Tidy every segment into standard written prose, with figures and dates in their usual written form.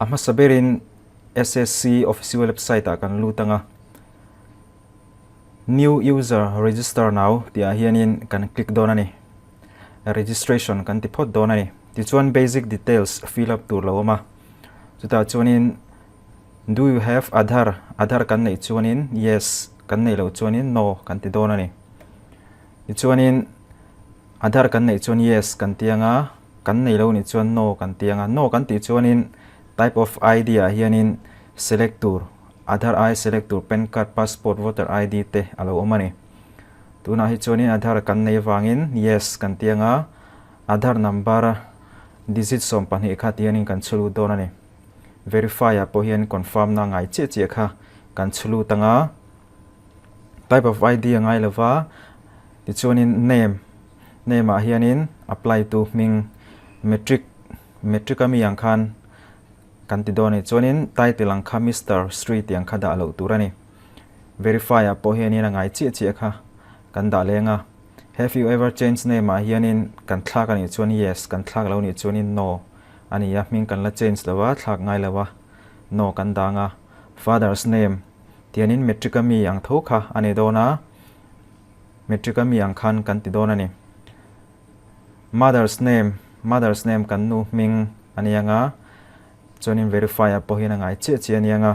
ama saberin SSC official website kan lutanga new user register now tia hianin kan click donani registration kan tipot donani ti chuan basic details fill up tur lawma chuta chuanin do you have Aadhaar kan nei chuanin yes kan nei lo chuanin no kan ti donani ti chuanin Aadhaar kan nei chuan yes kan tianga kan nei lo ni chuan no kan tianga no kan ti chuanin type of ID a hianin select tur Aadhaar I select tur pen card passport voter ID te alo omani tuna hi chuanin Aadhaar kan nei wangin yes kan tianga Aadhaar number digit som pani kha tianin kan chulu donani verify a pohian confirm na ngai che kha kan chulu tanga type of ID ngai lova ti chuanin name a hianin apply to ming metric ami yang khan kan ti doni chuanin title ang kha Mr. Street yang kha da lo turani verify a pohianin ngai che kha kan da lenga have you ever changed name a hianin kan thlak ani chuan yes kan thlak lo ni chuanin no ani ya ming kan la change lawa thlak ngai lawa no kan danga father's name tianin metric ami ang tho kha ani dona metric ami ang khan kan ti donani mother's name kan nu ming ani anga chuanin verify a pohian ngai che ani anga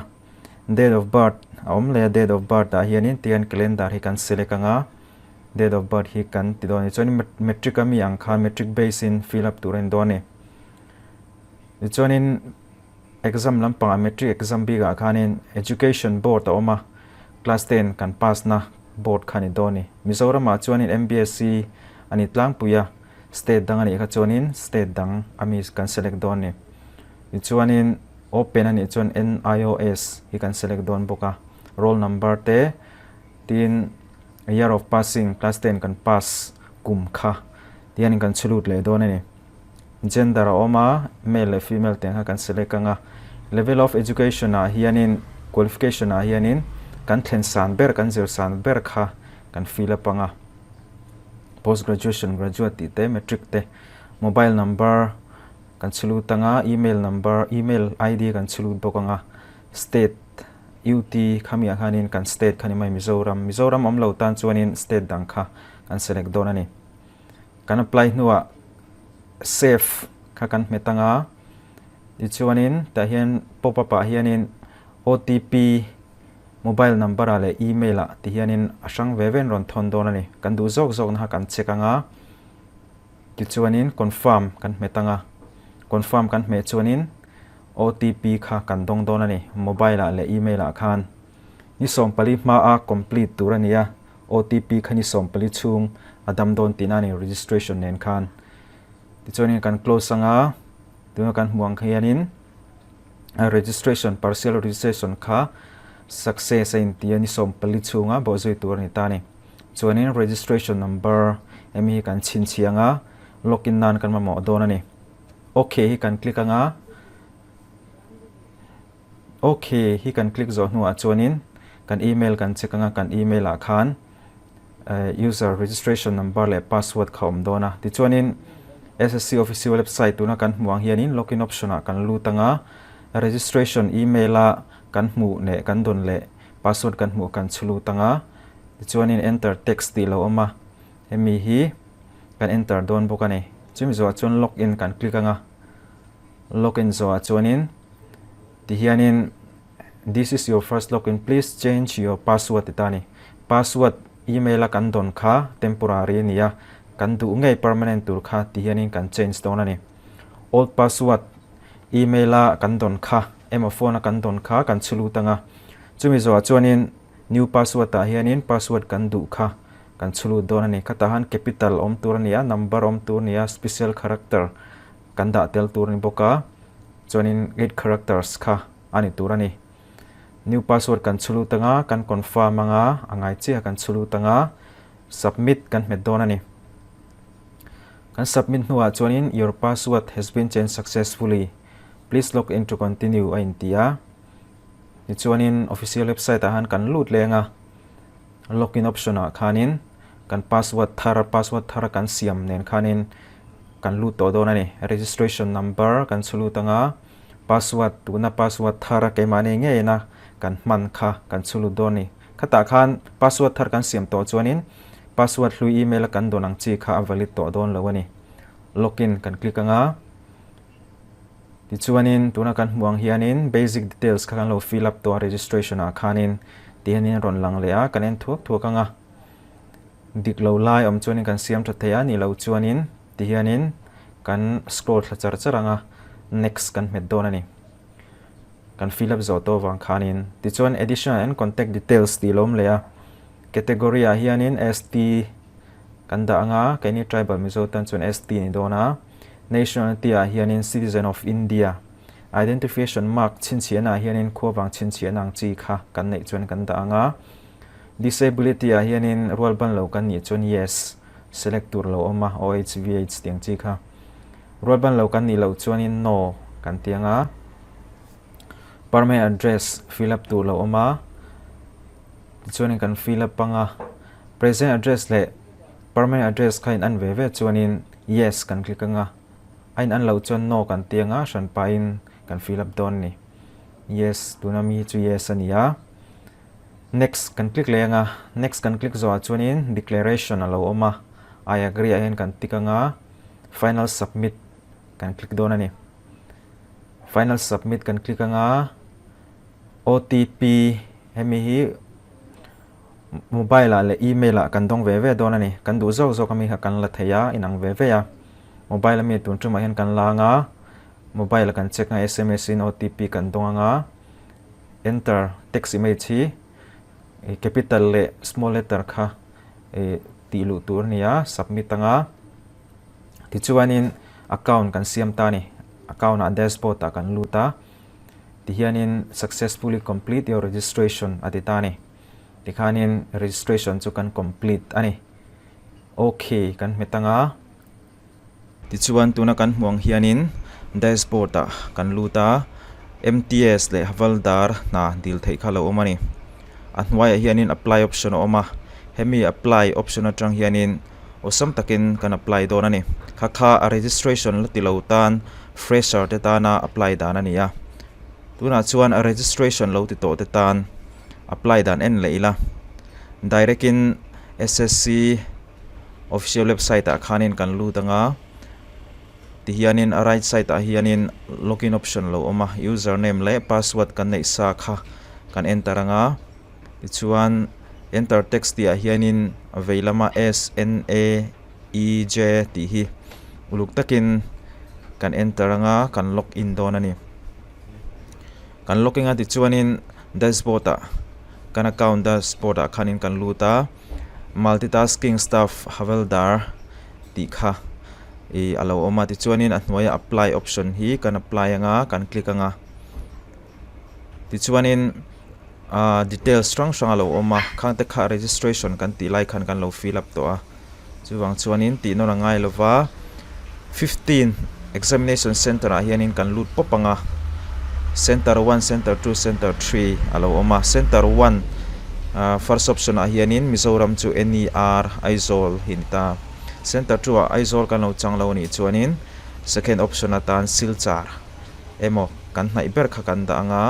date of birth om le date of birth a hianin tian calendar hi kan select anga date of birth hi kan ti doni chuanin metric ami ang kha metric base in fill up turin doni chuanin exam lampang metric exam biga khanin education board oma class 10 kan pass na board khani doni Mizoram a chuanin MBSc ani tlang puya state dang ani kha chuanin state dang ami kan select doni chuanin open ani chuan NIOS hi kan select don boka roll number te tin year of passing class 10 kan pass kum kha tian kan chulut le don ani gender oma male female te kan select anga level of education a hianin qualification a hianin kan thlen san ber kan zir san ber kha kan fill up anga post graduation graduate te metric te mobile number kan chulu tanga email number email ID kan chulu bokanga state UT khamia khanin kan state khani mai Mizoram omlo tan chuanin state dang kha kan select don ani kan apply nuwa save kha kan metanga chuanin ta hian pop up a hianin OTP mobile number ale email a ti hianin asang veven ron thon don ani kan du zok na kan check anga ti chuanin confirm kan metanga confirm kan me chuanin OTP kha kan dong don ani mobile a le email a khan ni som pali ma a complete turania OTP khani som pali chung adam don tinani registration nen khan ti chuanin kan close anga tu kan huang khianin registration partial registration kha success in tiani som pali chunga bo zoi tur ni tani chuanin registration number emi kan chin chianga login nan kan ma mo don ani okay hi kan click anga okay hi kan click zo nuwa chuanin kan email kan check anga kan email a khan user registration number le password khom dona ti chuanin SSC official website tuna kan muang hianin login option a kan lutanga registration email a kan mu ne kan don le password kan mu kan chulu tanga ti chuanin enter text ti lo oma hemi hi kan enter don bokani chumi zo chuan login kan click anga login zo chuanin ti hianin this is your first login please change your password tani password email a kan don kha temporary niya kan du ngai permanent tur kha ti hianin kan change don ani old password email a kan don kha phone a kan don kha kan chulu tanga chumi zo chuanin new password a hianin password kan du kha kan chulu don ani khatahan capital om tur ania number om tur nia special character kan da tel tur ni boka chuanin 8 characters kha ani tur ani new password kan chulu tanga kan confirm anga angai che kan chulu tanga submit kan met don ani kan submit nuwa chuanin your password has been changed successfully please log in to continue a intia ni chuanin official website ahan kan lut lenga login option a khanin kan password thara kan siam nen khanin kan lut to don ani registration number kan chulu tanga password tuna password thara ke mani nge na kan man kha kan chulu doni khata khan password thar kan siam to chuanin password lui email kan donang chi kha valid to don lawani login kan click anga ti chuanin tuna kan muang hianin basic details kha kan lo fill up to registration a khanin ti hanin ron lang le a kan en thuak anga dik lo lai om chuanin kan siam tha thaya ni lo chuanin ti hianin kan scroll thachar charanga next kan met don ani kan fill up zo to wang khanin ti chuan additional and contact details ti lom le a category a hianin ST kan da anga kaini tribal mizo tan chuan ST ni dona nationality a hianin citizen of India identification mark chin chiana hianin khowang chin chianang chi kha kan nei chuan kan da anga disability a hianin role ban lo kan ni chuan yes select tur lo oma OHVH tiang chi kha role ban lo kan ni lo chuanin no kan tianga permanent address fill up tur lo oma chuanin kan fill up panga present address le permanent address khain an ve chuanin yes kan click anga ain an lo chuan no kan tianga shan pain kan fill up don ni yes tuna mi chu yes ania next kan click lenga next kan click zo chuanin declaration alo oma I agree ahen kan tikanga final submit kan click don ani final submit kan click anga OTP hemi hi mobile le email kan dong ve don ani kan du zo kami ha kan la thaya inang ve ya mobile mi tun tuma hen kan langa mobile kan check nga SMS in OTP kan donga enter text image hi capital le small letter kha ti lu tur nia submit anga ti chuanin account kan siam ta ni account a dashboard ta kan luta ti hianin successfully complete your registration atita ni ti khanin registration chu kan complete ani okay kan metanga ti chuan tuna kan muang hianin dashboard ta kan luta MTS le Havaldar na dil thei khalo omani anwai hianin apply option oma hemi apply option atang hianin osam takin kan apply don ani kha a registration la tilotan fresher te ta na apply dan ania tuna chuan a registration lo ti to te tan apply dan en leila direct in SSC official website a khanin kan lutanga ti hianin a right side a hianin login option lo oma username le password kan nei sa kha kan enter anga ti chuan enter text ti a hianin availama SNAEJ ti hi uluk takin kan enter anga kan log in don ani kan logging a ti chuanin dashboard a kan account dashboard a khanin kan luta multitasking staff Havaldar ti kha alo oma ti chuanin anwaya apply option hi kan apply anga kan click anga ti chuanin details strong alo oma khang te kha registration kan ti lai khan kan lo fill up to a chuwang chuanin ti no rangai lova 15 examination center a hianin kan lut popanga center 1 center 2 center 3 alo oma center 1 first option a hianin Mizoram chu NER Aizawl hinta center 2 a Aizawl kan lo changlo ni chuanin second option a tan Silchar emo kan hnai ber kha kan da anga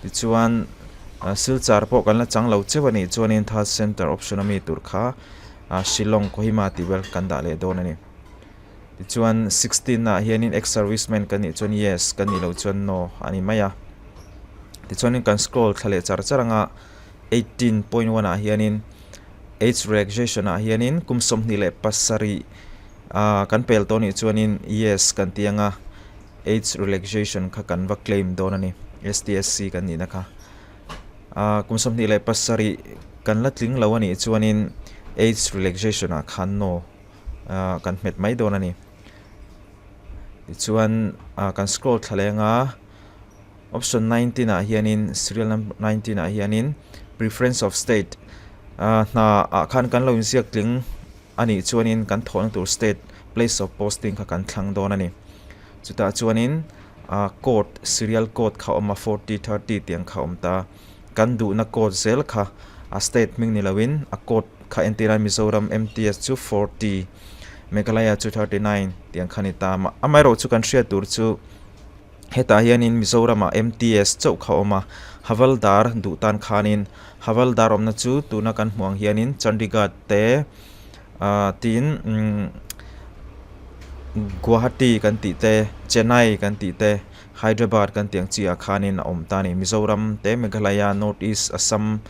ti chuan Silchar po kan la changlo chewani chuanin third center option ami tur kha Shillong Kohima ti bel kan da le don ani ti chuan 16 na hianin ex serviceman kan ni chuan yes kan ni lo chuan no ani maya ti chuanin kan scroll thale charanga 18.1 a hianin age relaxation a hianin kumsom ni le pasari kan pel to ni chuanin yes kan tianga age relaxation kha kan va claim don ani STSC kan ni na kha kumsom ni le pasari kan la tling lo ani chuanin age relaxation a khan no kan met mai don ani chuan kan scroll thalenga option 19 a hianin serial number 19 a hianin preference of state na khan kan lo insiak tling ani chuanin kan thon tur state place of posting kha kan thlang don ani chuta chuanin code serial code kha oma 4030 tiang kha omta kan du na code zel kha a state ming ni lawin a code kha entira Mizoram MTS chu 40 Meghalaya chu 39 tiang khani ta amai ro chu kan share tur chu heta hianin Mizoram MTS chau kha oma Havaldar du tan khanin Havaldar omna chu tuna kan hmuang hianin Chandigarh te tin Guwahati kan ti te Chennai kan ti te Hyderabad kan tiang chi akhanin om tani Mizoram te Meghalaya North East Assam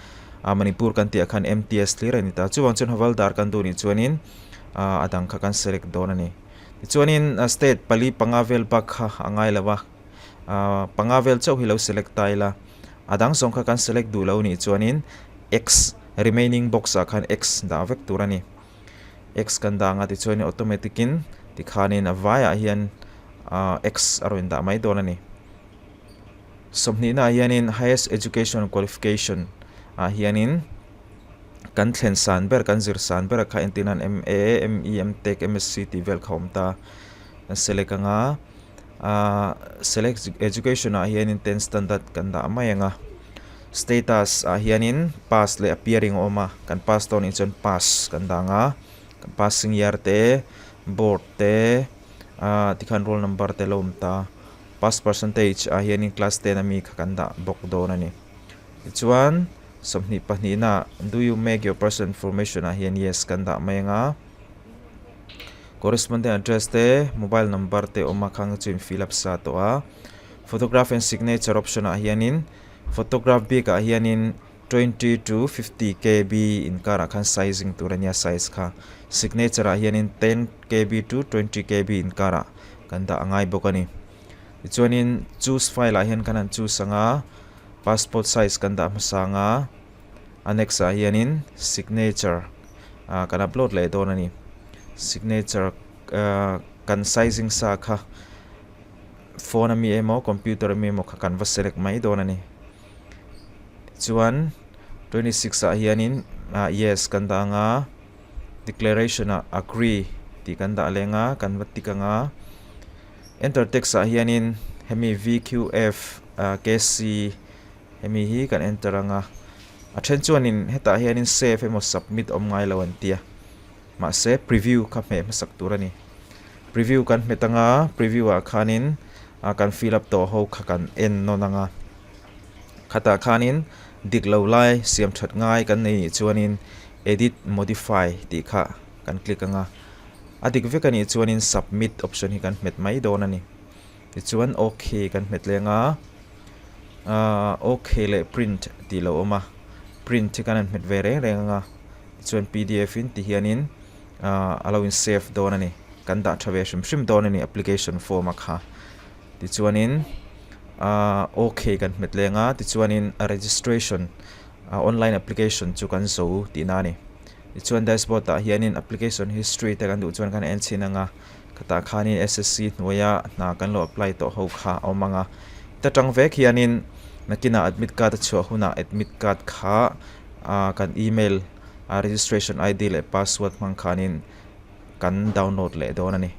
Manipur kan ti akhan MTS clear ani ta chuwang chun Havaldar kan du ni chuanin adang kha kan select don ani chuanin state pali pangavel bakha angai lawa pangavel chau hilo select taila adang song kha kan select du lo ni chuanin x remaining box akhan x da vek turani x kan da nga ti chuanin automaticin ti khanin avaya hian x aroin da mai don ani somni na hianin highest education qualification hianin kan thlen san ber kan zir san ber kha entinan MA ME MTech MSc ti vel khomta select anga select education hianin 10 standard kan da mai anga status hianin pass le appearing oma kan pass ton in chon pass kan da nga kan passing year te board te tikhan roll number te lomta pass percentage hianin class 10 ami kan da bok don ani chuan somni pahni na do you make your personal information hian yes kan da mai nga corresponding address te mobile number te oma khang chin fill up sa to photograph and signature option hianin photograph big hianin 20 to 50 kb in kara khan sizing turania size kha signature hianin 10 kb to 20 kb in kara kan da angai bokani chuanin choose file hian kanan choose anga passport size kan da masanga annex hianin signature kan upload le donani signature kan sizing sa kha phone ami emo computer ami emo kha kan va select mai donani chuan 26 hianin yes kan da nga declaration agree ti kan da lenga kan va tikanga enter text hianin hemi VQF KC hemi hi kan enter anga athen chuanin heta hianin save emo submit om ngai lawan tia ma se preview kha me masak turani preview kan metanga preview khanin kan fill up to ho kha kan en no nanga khata khanin diklo lai siam that ngai kan nei chuanin edit modify ti kha kan click anga adik ve kan ni chuanin submit option hi kan met mai don ani ti chuan okay kan met lenga okay le print ti lo oma print ti kan met ve renga chuan PDF in ti hianin allowing save don ani kan da thave shim don ani application form kha ti chuanin okay kan met lenga ti chuanin registration online application chu kan zo ti na ni ti chuan dashboard ta hianin application history te kan du chuan kan en chinanga khata khanin SSC noya na kan lo apply to ho kha omanga ta tang vek hianin nakina admit card chu huna admit card kha kan email registration ID le password mang khanin kan download le don ani